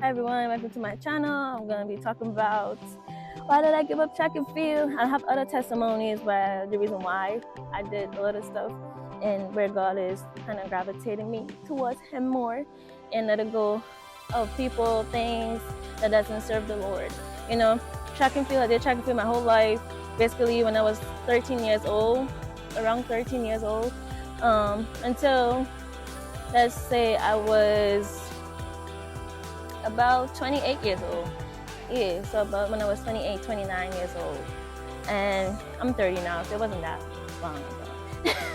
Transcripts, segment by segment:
Hi everyone, welcome to my channel. I'm going to be talking about why did I give up track and field. I have other testimonies, but the reason why I did a lot of stuff and where God is kind of gravitating me towards Him more and letting go of people, things that doesn't serve the Lord. You know, track and field, I did track and field my whole life. Basically when I was 13 years old, around 13 years old, until let's say I was about 28 years old. Yeah, so about when I was 28, 29 years old. And I'm 30 now, so it wasn't that long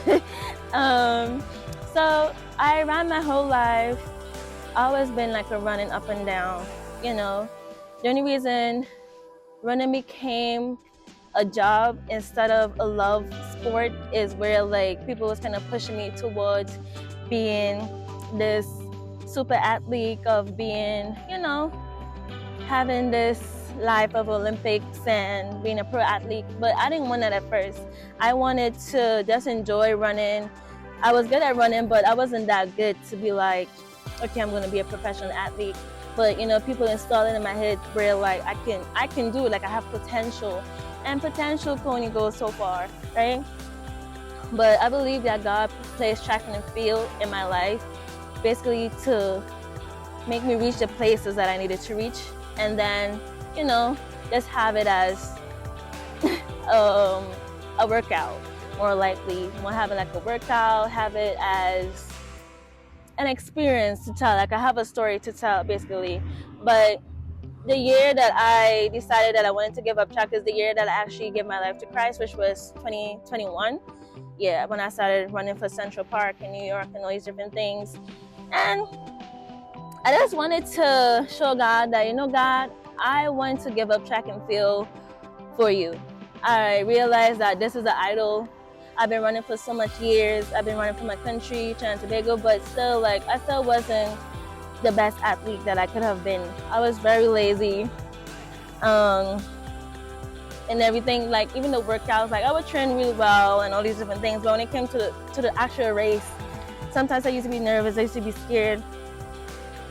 ago. So I ran my whole life. Always been like a running up and down, you know. The only reason running became a job instead of a love sport is where like people was kind of pushing me towards being this super athlete, of being, you know, having this life of Olympics and being a pro athlete. But I didn't want that at first. I wanted to just enjoy running. I was good at running, but I wasn't that good to be like, okay, I'm going to be a professional athlete. But you know, people install it in my head where like I can do it, like I have potential, and potential can only go so far, right? But I believe that God placed track and field in my life basically to make me reach the places that I needed to reach, and then, you know, just have it as a workout, more likely. More having like a workout, have it as an experience to tell, like I have a story to tell basically. But the year that I decided that I wanted to give up track is the year that I actually gave my life to Christ, which was 2021. Yeah, when I started running for Central Park in New York and all these different things. And I just wanted to show God that, you know, God, I want to give up track and field for you. I realized that this is an idol. I've been running for so much years. I've been running for my country, Trinidad and Tobago, but still, like, I still wasn't the best athlete that I could have been. I was very lazy. And everything, like even the workouts, like I would train really well and all these different things. But when it came to the actual race, sometimes I used to be nervous. I used to be scared.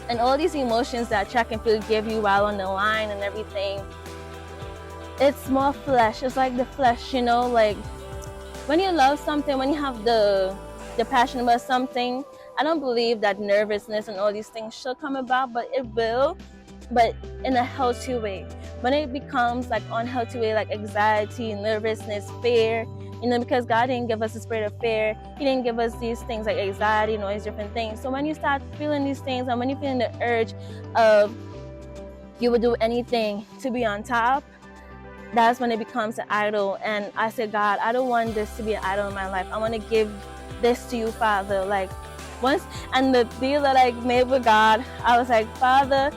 And all these emotions that track and field give you while on the line and everything, it's more flesh. It's like the flesh, you know, like when you love something, when you have the passion about something, I don't believe that nervousness and all these things should come about, but it will, but in a healthy way. When it becomes like unhealthy way, like anxiety, nervousness, fear, you know, because God didn't give us a spirit of fear. He didn't give us these things like anxiety and all these different things. So when you start feeling these things, and when you're feeling the urge of you would do anything to be on top, that's when it becomes an idol. And I said, God, I don't want this to be an idol in my life. I want to give this to you, Father. Like once, and the deal that I made with God, I was like, Father,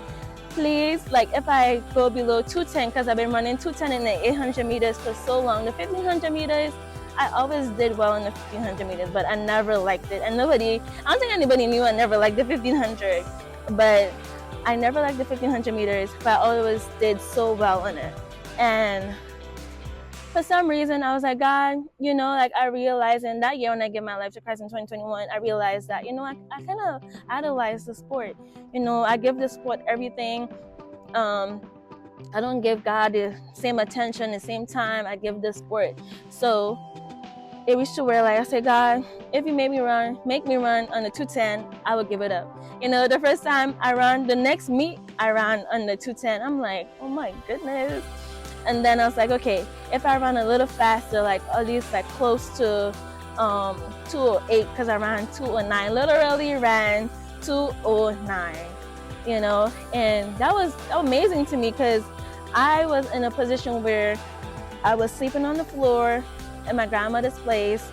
please, like if I go below 210, because I've been running 210 in the 800 meters for so long, the 1500 meters, I always did well in the 1500 meters, but I never liked it. And I don't think anybody knew I never liked the 1500, but I never liked the 1500 meters, but I always did so well in it. And for some reason, I was like, God, you know, like I realized in that year when I gave my life to Christ in 2021, I realized that, you know, I kind of idolize the sport. You know, I give the sport everything. I don't give God the same attention, the same time I give the sport. So it reached to where like I said, God, if you make me run on the 210, I would give it up. You know, the first time I ran, the next meet I ran on the 210, I'm like, oh my goodness. And then I was like, okay, if I run a little faster, like at least like close to 208, because I ran 209, literally ran 209, you know. And that was amazing to me, because I was in a position where I was sleeping on the floor at my grandmother's place.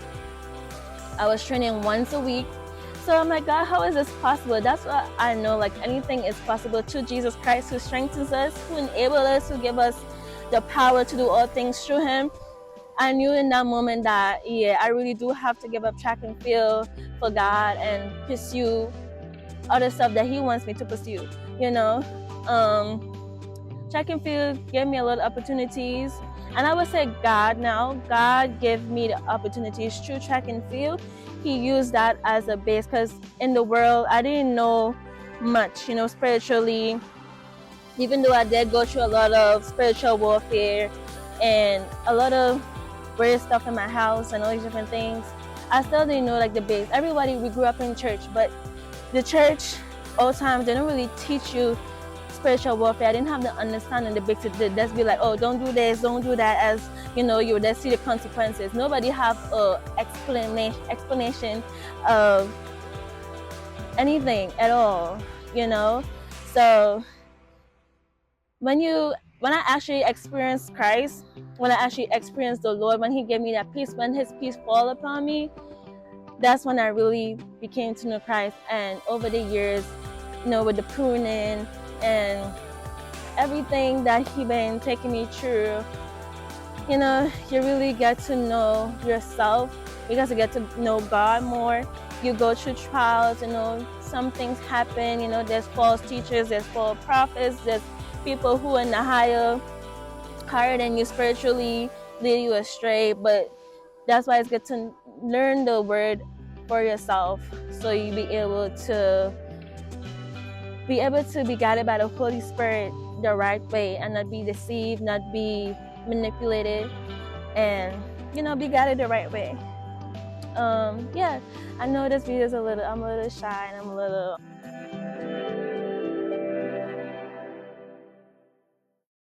I was training once a week. So I'm like, God, how is this possible? That's what I know, like anything is possible through Jesus Christ, who strengthens us, who enables us, who gives us the power to do all things through Him. I knew in that moment that, yeah, I really do have to give up track and field for God and pursue other stuff that He wants me to pursue, you know. Track and field gave me a lot of opportunities. And I would say God gave me the opportunities through track and field. He used that as a base, because in the world, I didn't know much, you know, spiritually. Even though I did go through a lot of spiritual warfare and a lot of weird stuff in my house and all these different things, I still didn't know like the base. Everybody, we grew up in church, but the church all times they don't really teach you spiritual warfare. I didn't have the understanding, the basics. They just be like, oh, don't do this, don't do that, as you know, you would just see the consequences. Nobody have a explanation of anything at all, you know. So when I actually experienced Christ, when I actually experienced the Lord, when He gave me that peace, when His peace fall upon me, that's when I really became to know Christ. And over the years, you know, with the pruning and everything that He been taking me through, you know, you really get to know yourself. You get to know God more. You go through trials, you know, some things happen, you know, there's false teachers, there's false prophets, there's people who are in the higher than you spiritually, lead you astray. But that's why it's good to learn the word for yourself, so you be able to be guided by the Holy Spirit the right way, and not be deceived, not be manipulated, and you know, be guided the right way. Yeah, I know this video is I'm a little shy and I'm a little